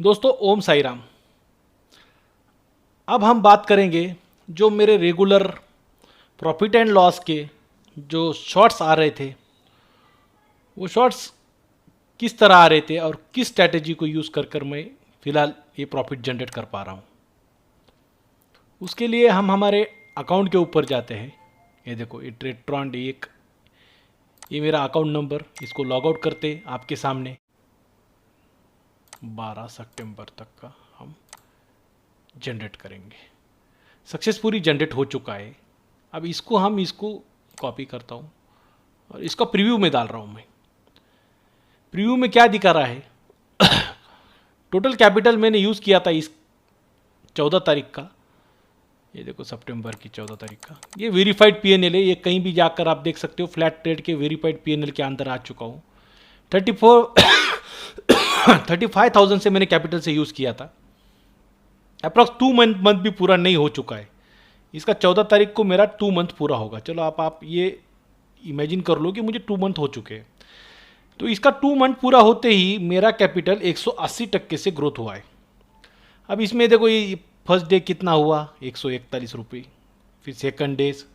दोस्तों ओम साई राम। अब हम बात करेंगे जो मेरे रेगुलर प्रॉफिट एंड लॉस के जो शॉर्ट्स आ रहे थे, वो शॉर्ट्स किस तरह आ रहे थे और किस स्ट्रैटेजी को यूज़ कर कर मैं फ़िलहाल ये प्रॉफिट जनरेट कर पा रहा हूँ। उसके लिए हम हमारे अकाउंट के ऊपर जाते हैं। ये देखो, ये ट्रेडट्रॉन एक, ये मेरा अकाउंट नंबर, इसको लॉग आउट करते आपके सामने 12 सितंबर तक का हम जनरेट करेंगे। सक्सेसफुली जनरेट हो चुका है। अब इसको कॉपी करता हूँ और इसका प्रीव्यू में डाल रहा हूँ मैं। प्रीव्यू में क्या दिखा रहा है? टोटल कैपिटल मैंने यूज़ किया था इस 14 तारीख का। ये देखो, सितंबर की 14 तारीख का ये वेरीफाइड पीएनएल है। ये कहीं भी जाकर आप देख सकते हो, फ्लैट ट्रेड के वेरीफाइड पीएनएल के अंदर आ चुका हूँ। 35,000 से मैंने कैपिटल से यूज़ किया था। अप्रॉक्स 2 मंथ भी पूरा नहीं हो चुका है। इसका 14 तारीख को मेरा 2 मंथ पूरा होगा। चलो आप ये इमेजिन कर लो कि मुझे 2 मंथ हो चुके हैं। तो इसका 2 मंथ पूरा होते ही मेरा कैपिटल 180% से ग्रोथ हुआ है। अब इसमें देखो, ये फर्स्ट डे कितना हुआ, 141 रुपये। फिर सेकंड डेज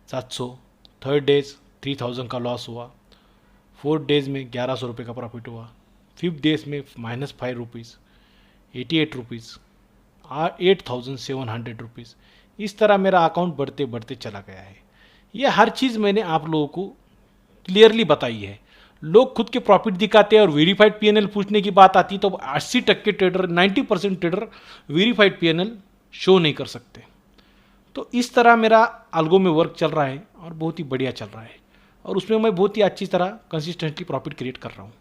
700, थर्ड डेज 3000 का लॉस हुआ, फोर्थ डेज में 1100 रुपये का प्रॉफिट हुआ, फिफ्थ डेज में -5 रुपीज़, 88 रुपीज़, 8700 रुपीज़। इस तरह मेरा अकाउंट बढ़ते बढ़ते चला गया है। ये हर चीज़ मैंने आप लोगों को क्लियरली बताई है। लोग खुद के प्रॉफिट दिखाते हैं और वेरीफाइड पीएनएल पूछने की बात आती तो 80% trader, 90% trader verified PNL show नहीं कर सकते। तो इस तरह मेरा अल्गो में वर्क चल रहा है और बहुत ही बढ़िया चल रहा है, और उसमें मैं बहुत ही अच्छी तरह कंसिस्टेंटली प्रॉफिट क्रिएट कर रहा हूँ।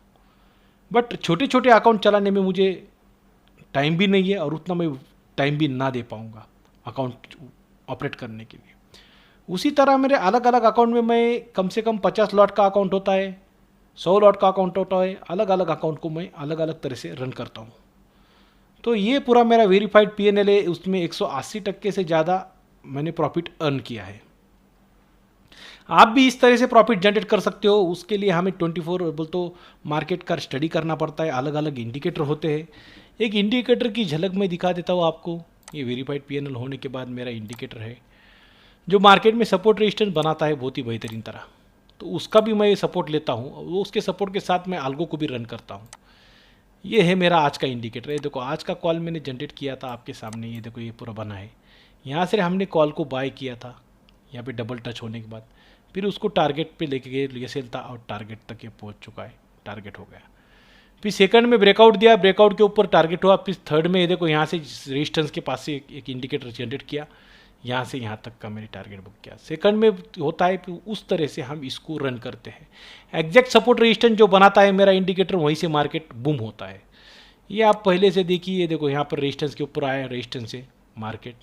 बट छोटे छोटे अकाउंट चलाने में मुझे टाइम भी नहीं है और उतना मैं टाइम भी ना दे पाऊँगा अकाउंट ऑपरेट करने के लिए। उसी तरह मेरे अलग अलग अकाउंट में मैं कम से कम 50 लॉट का अकाउंट होता है, 100 लॉट का अकाउंट होता है। अलग अलग अकाउंट को मैं अलग अलग तरह से रन करता हूँ। तो ये पूरा मेरा वेरीफाइड पीएनएल है, उसमें 180% से ज़्यादा मैंने प्रॉफिट अर्न किया है। आप भी इस तरह से प्रॉफिट जनरेट कर सकते हो। उसके लिए हमें 24 बोल तो मार्केट का स्टडी करना पड़ता है। अलग अलग इंडिकेटर होते हैं। एक इंडिकेटर की झलक मैं दिखा देता हूँ आपको। ये वेरीफाइड पीएनएल होने के बाद मेरा इंडिकेटर है जो मार्केट में सपोर्ट रेजिस्टेंस बनाता है बहुत ही बेहतरीन तरह। तो उसका भी मैं सपोर्ट लेता हूँ, वो उसके सपोर्ट के साथ मैं आल्गो को भी रन करता हूँ। ये है मेरा आज का इंडिकेटर। ये देखो, आज का कॉल मैंने जनरेट किया था आपके सामने। ये देखो, ये पूरा बना है। यहाँ से हमने कॉल को बाय किया था, यहाँ पे डबल टच होने के बाद फिर उसको टारगेट पे लेके गए, ये सेल था और टारगेट तक ये पहुँच चुका है, टारगेट हो गया। फिर सेकंड में ब्रेकआउट दिया, ब्रेकआउट के ऊपर टारगेट हुआ। फिर थर्ड में ये देखो, यहाँ से रेजिस्टेंस के पास से एक इंडिकेटर जनरेट किया, यहाँ से यहाँ तक का मैंने टारगेट बुक किया। सेकंड में होता है, फिर उस तरह से हम इसको रन करते हैं। एग्जैक्ट सपोर्ट रेजिस्टेंस जो बनाता है मेरा इंडिकेटर, वहीं से मार्केट बूम होता है। ये आप पहले से देखिए, ये देखो यहाँ पर रेजिस्टेंस के ऊपर आया, रेजिस्टेंस से मार्केट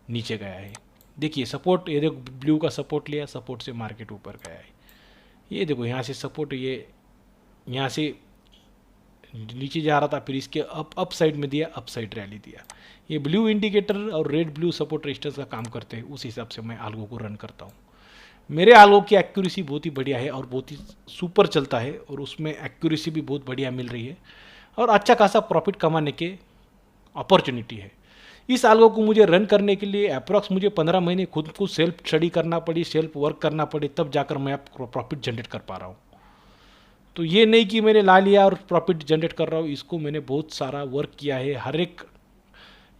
नीचे गया है। देखिए सपोर्ट, ये देखो ब्लू का सपोर्ट लिया, सपोर्ट से मार्केट ऊपर गया है। ये देखो यहाँ से सपोर्ट, ये यहाँ से नीचे जा रहा था, फिर इसके अप साइड में दिया, अप साइड रैली दिया। ये ब्लू इंडिकेटर और रेड ब्लू सपोर्ट रेजिस्टेंस का काम करते हैं। उस हिसाब से मैं आल्गो को रन करता हूँ। मेरे आल्गो की एक्यूरेसी बहुत ही बढ़िया है और बहुत ही सुपर चलता है, और उसमें एक्यूरेसी भी बहुत बढ़िया मिल रही है और अच्छा खासा प्रॉफिट कमाने के अपॉर्चुनिटी है। इस आल्गो को मुझे रन करने के लिए अप्रॉक्स मुझे 15 महीने खुद को सेल्फ स्टडी करना पड़ी, सेल्फ वर्क करना पड़ी, तब जाकर मैं प्रॉफिट जनरेट कर पा रहा हूँ। तो ये नहीं कि मैंने ला लिया और प्रॉफिट जनरेट कर रहा हूँ। इसको मैंने बहुत सारा वर्क किया है। हर एक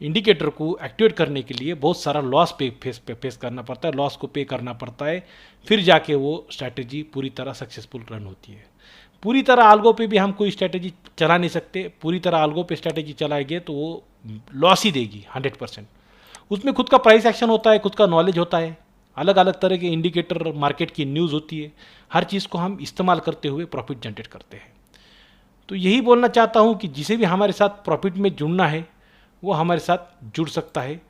इंडिकेटर को एक्टिवेट करने के लिए बहुत सारा लॉस फेस करना पड़ता है, लॉस को पे करना पड़ता है, फिर जाके वो स्ट्रैटेजी पूरी तरह सक्सेसफुल रन होती है। पूरी तरह आल्गो पे भी हम कोई स्ट्रैटेजी चला नहीं सकते। पूरी तरह आल्गो पे स्ट्रैटेजी चलाएंगे तो वो लॉस ही देगी 100%। उसमें खुद का प्राइस एक्शन होता है, खुद का नॉलेज होता है, अलग अलग तरह के इंडिकेटर, मार्केट की न्यूज़ होती है। हर चीज़ को हम इस्तेमाल करते हुए प्रॉफिट जनरेट करते हैं। तो यही बोलना चाहता हूँ कि जिसे भी हमारे साथ प्रॉफिट में जुड़ना है वो हमारे साथ जुड़ सकता है,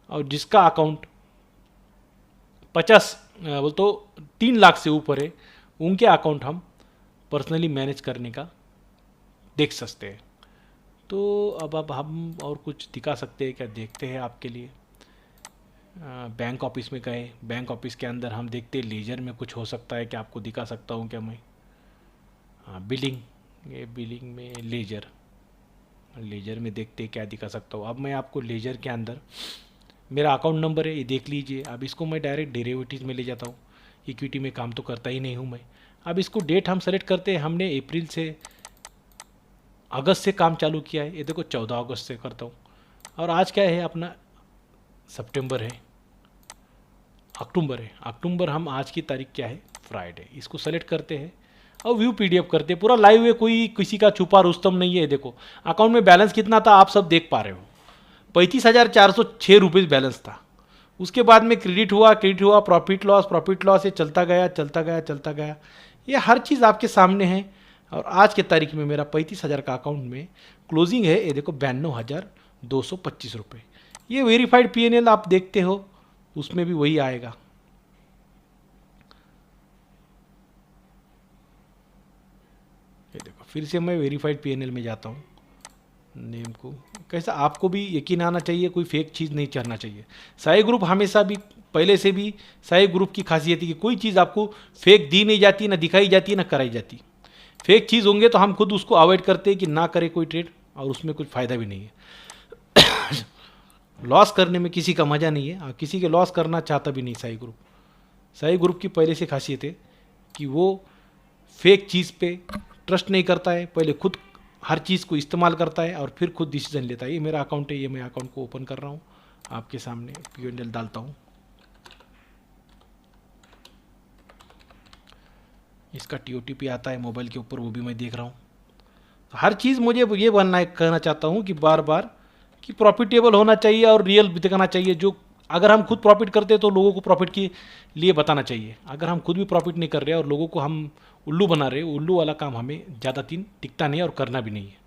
और जिसका अकाउंट 50 बोल तो 3 लाख से ऊपर है, उनके अकाउंट हम पर्सनली मैनेज करने का देख सकते हैं। तो अब हम और कुछ दिखा सकते हैं क्या, देखते हैं आपके लिए। बैंक ऑफिस में गए, बैंक ऑफिस के अंदर हम देखते हैं लेजर में कुछ हो सकता है कि आपको दिखा सकता हूँ क्या मैं। हाँ, बिलिंग, ये बिलिंग में लेजर, लेजर में देखते क्या दिखा सकता हूँ। अब मैं आपको लेजर के अंदर मेरा अकाउंट नंबर है, ये देख लीजिए। अब इसको मैं डायरेक्ट डेरिवेटिव में ले जाता हूँ, इक्विटी में काम तो करता ही नहीं हूँ मैं। अब इसको डेट हम सेलेक्ट करते हैं, हमने अप्रैल से अगस्त से काम चालू किया है, ये देखो 14 अगस्त से करता हूँ। और आज क्या है अपना, सितंबर है, अक्टूबर है, अक्टूबर हम आज की तारीख क्या है, फ्राइडे। इसको सेलेक्ट करते हैं और व्यू पीडीएफ करते हैं, पूरा लाइव है, कोई किसी का छुपा रुस्तम नहीं है। देखो अकाउंट में बैलेंस कितना था आप सब देख पा रहे हो, 35,406 रुपये बैलेंस था। उसके बाद में क्रेडिट हुआ, प्रॉफिट लॉस, ये चलता गया चलता गया चलता गया। ये हर चीज़ आपके सामने है। और आज के तारीख में मेरा 35,000 का अकाउंट में क्लोजिंग है, ये देखो 92,225 रुपये। ये वेरीफाइड पीएनएल आप देखते हो, उसमें भी वही आएगा। ये देखो फिर से मैं वेरीफाइड पीएनएल में जाता हूँ, नेम को कैसा आपको भी यकीन आना चाहिए, कोई फेक चीज़ नहीं चढ़ना चाहिए। साई ग्रुप हमेशा भी पहले से भी साई ग्रुप की खासियत है कि कोई चीज़ आपको फेक दी नहीं जाती, ना दिखाई जाती, ना कराई जाती। फेक चीज़ होंगे तो हम खुद उसको अवॉइड करते हैं कि ना करें कोई ट्रेड, और उसमें कुछ फ़ायदा भी नहीं है। लॉस करने में किसी का मज़ा नहीं है, और किसी के लॉस करना चाहता भी नहीं साई ग्रुप। साई ग्रुप की पहले से खासियत है कि वो फेक चीज़ पे ट्रस्ट नहीं करता है, पहले खुद हर चीज़ को इस्तेमाल करता है और फिर खुद डिसीजन लेता है। ये मेरा अकाउंट है, ये मैं अकाउंट को ओपन कर रहा हूँ, आपके सामने पीएनएल डालता हूँ। इसका टीओटीपी आता है मोबाइल के ऊपर, वो भी मैं देख रहा हूँ। तो हर चीज़ मुझे ये बनना है, कहना चाहता हूँ कि बार बार कि प्रॉफिटेबल होना चाहिए और रियल भी दिखाना चाहिए। जो अगर हम खुद प्रॉफिट करते हैं तो लोगों को प्रॉफिट के लिए बताना चाहिए। अगर हम खुद भी प्रॉफिट नहीं कर रहे और लोगों को हम उल्लू बना रहे, उल्लू वाला काम हमें ज़्यादा दिन टिकता नहीं है और करना भी नहीं है।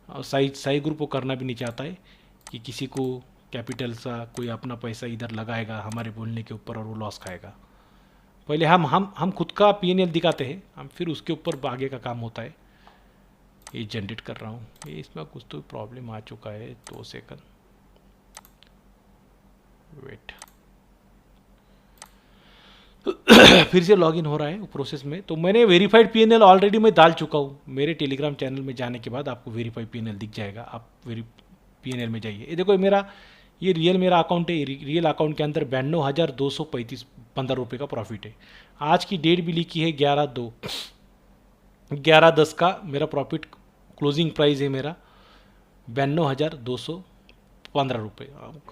और साई ग्रुप को करना भी नहीं चाहता है कि किसी को कैपिटल सा कोई अपना पैसा इधर लगाएगा हमारे बोलने के ऊपर और वो लॉस खाएगा। पहले हम खुद का पीएनएल दिखाते हैं, हम फिर उसके ऊपर आगे का काम होता है। ये जनरेट कर रहा हूँ, ये इसमें कुछ तो प्रॉब्लम आ चुका है, 2 सेकंड वेट। फिर से लॉगिन हो रहा है प्रोसेस में। तो मैंने वेरीफाइड पीएनएल ऑलरेडी मैं डाल चुका हूँ। मेरे टेलीग्राम चैनल में जाने के बाद आपको वेरीफाइड पीएनएल दिख जाएगा, आप पीएनएल में जाइए। ये देखो मेरा ये रियल मेरा अकाउंट है, रियल अकाउंट के अंदर 92,215 रुपये का प्रॉफिट है। आज की डेट भी लिखी है 11/10 का मेरा प्रॉफिट क्लोजिंग प्राइस है मेरा 92,215 रुपये।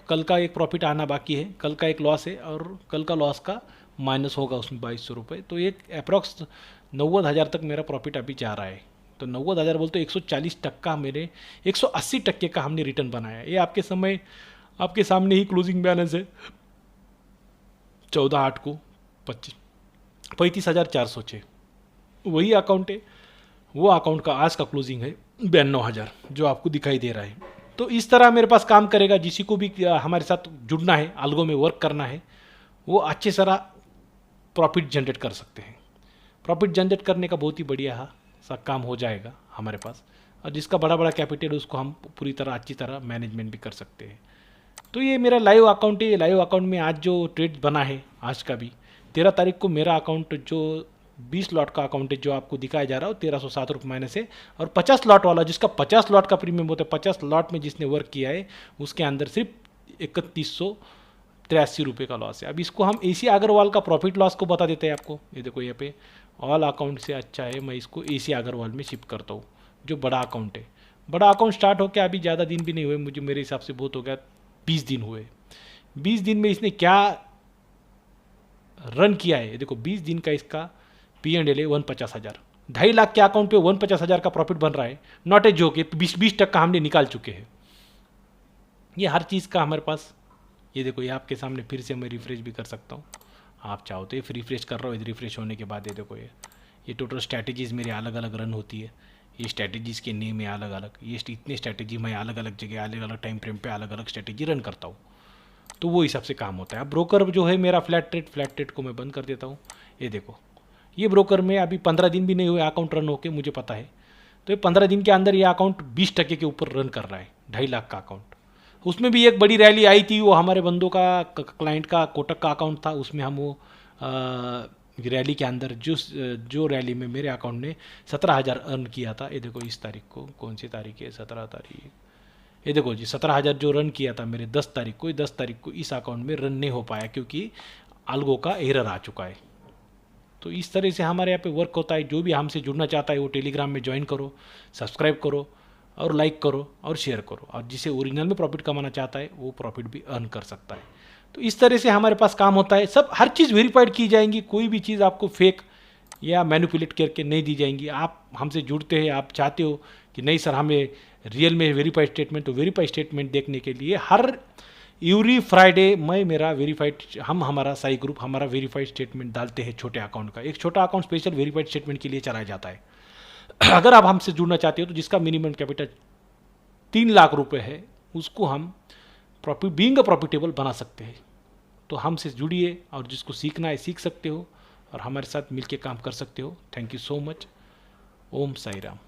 कल का एक प्रॉफिट आना बाकी है, कल का एक लॉस है और कल का लॉस का माइनस होगा उसमें 2,200 रुपये। तो एक अप्रॉक्स 90,000 तक मेरा प्रॉफिट अभी जा रहा है। तो 90,000 बोलते 140% मेरे 180% का हमने रिटर्न बनाया है। ये आपके सामने ही क्लोजिंग बैलेंस है 14/8 को 35,406। वही अकाउंट है, वो अकाउंट का आज का क्लोजिंग है 92,000 जो आपको दिखाई दे रहा है। तो इस तरह मेरे पास काम करेगा। जिसी को भी हमारे साथ जुड़ना है, अल्गो में वर्क करना है, वो अच्छे तरह प्रॉफिट जनरेट कर सकते हैं। प्रॉफिट जनरेट करने का बहुत ही बढ़िया सा काम हो जाएगा हमारे पास। और जिसका बड़ा बड़ा कैपिटल है उसको हम पूरी तरह अच्छी तरह मैनेजमेंट भी कर सकते हैं। तो ये मेरा लाइव अकाउंट है। लाइव अकाउंट में आज जो ट्रेड बना है, आज का भी 13 तारीख को मेरा अकाउंट जो 20 लॉट का अकाउंट है जो आपको दिखाया जा रहा है 1307 रुपये माइनस है। और 50 लॉट वाला जिसका 50 लॉट का प्रीमियम होता है, 50 लॉट में जिसने वर्क किया है उसके अंदर सिर्फ 3183 रुपये का लॉस है। अब इसको हम एसी अग्रवाल का प्रॉफिट लॉस को बता देते हैं आपको। ये देखो यहाँ पे ऑल अकाउंट से अच्छा है, मैं इसको एसी अग्रवाल में शिफ्ट करता हूँ जो बड़ा अकाउंट है। बड़ा अकाउंट स्टार्ट होकर अभी ज़्यादा दिन भी नहीं हुए, मुझे मेरे हिसाब से बहुत हो गया 20 दिन हुए। 20 दिन में इसने क्या रन किया है, देखो 20 दिन का इसका पीएनएल है 150,000। 2.5 लाख के अकाउंट पे 150,000 का प्रॉफिट बन रहा है। नॉट ए जोक, 20% हमने निकाल चुके हैं। ये हर चीज़ का हमारे पास, ये देखो ये आपके सामने फिर से मैं रिफ्रेश भी कर सकता हूँ। आप चाहो तो ये रिफ्रेश कर रहा हूँ, रिफ्रेश होने के बाद ये देखो ये टोटल स्ट्रैटेजीज़ मेरी अलग अलग रन होती है। ये स्ट्रैटेजीज़ के नेम है अलग अलग, ये इतने स्ट्रैटेजी मैं अलग अलग जगह अलग अलग टाइम फ्रेम पे अलग अलग स्ट्रैटेजी रन करता हूँ। तो वो हिसाब से काम होता है। अब ब्रोकर जो है मेरा फ्लैट ट्रेड को मैं बंद कर देता हूँ। ये देखो ये ब्रोकर में अभी 15 दिन भी नहीं हुए अकाउंट रन होके, मुझे पता है। तो ये 15 दिन के अंदर ये अकाउंट 20% के ऊपर रन कर रहा है। 2.5 लाख का अकाउंट, उसमें भी एक बड़ी रैली आई थी, वो हमारे बंदों का क्लाइंट का कोटक का अकाउंट था, उसमें हम वो रैली के अंदर जो रैली में मेरे अकाउंट ने 17,000 अर्न किया था, ये देखो इस तारीख को, कौन सी तारीख है, 17 तारीख, ये देखो जी 17,000 जो रन किया था मेरे 10 तारीख को, 10 तारीख को इस अकाउंट में रन नहीं हो पाया क्योंकि अल्गो का एरर आ चुका है। तो इस तरह से हमारे यहाँ पे वर्क होता है। जो भी हमसे जुड़ना चाहता है वो टेलीग्राम में ज्वाइन करो, सब्सक्राइब करो और लाइक करो और शेयर करो, और जिसे ओरिजिनल में प्रॉफिट कमाना चाहता है वो प्रॉफिट भी अर्न कर सकता है। तो इस तरह से हमारे पास काम होता है। सब हर चीज़ वेरीफाइड की जाएंगी, कोई भी चीज़ आपको फेक या मैनिपुलेट करके नहीं दी जाएंगी। आप हमसे जुड़ते हैं, आप चाहते हो कि नहीं सर हमें रियल में वेरीफाइड स्टेटमेंट, तो वेरीफाइड स्टेटमेंट देखने के लिए हर एवरी फ्राइडे मैं मेरा वेरीफाइड, हमारा साई ग्रुप हमारा वेरीफाइड स्टेटमेंट डालते हैं। छोटे अकाउंट का एक छोटा अकाउंट स्पेशल वेरीफाइड स्टेटमेंट के लिए चलाया जाता है। अगर आप हमसे जुड़ना चाहते हो तो जिसका मिनिमम कैपिटल 3 लाख रुपए है उसको हम बीइंग प्रॉफिटेबल बना सकते हैं। तो हमसे जुड़िए और जिसको सीखना है सीख सकते हो और हमारे साथ मिलके काम कर सकते हो। Thank you so much. Om Sai Ram.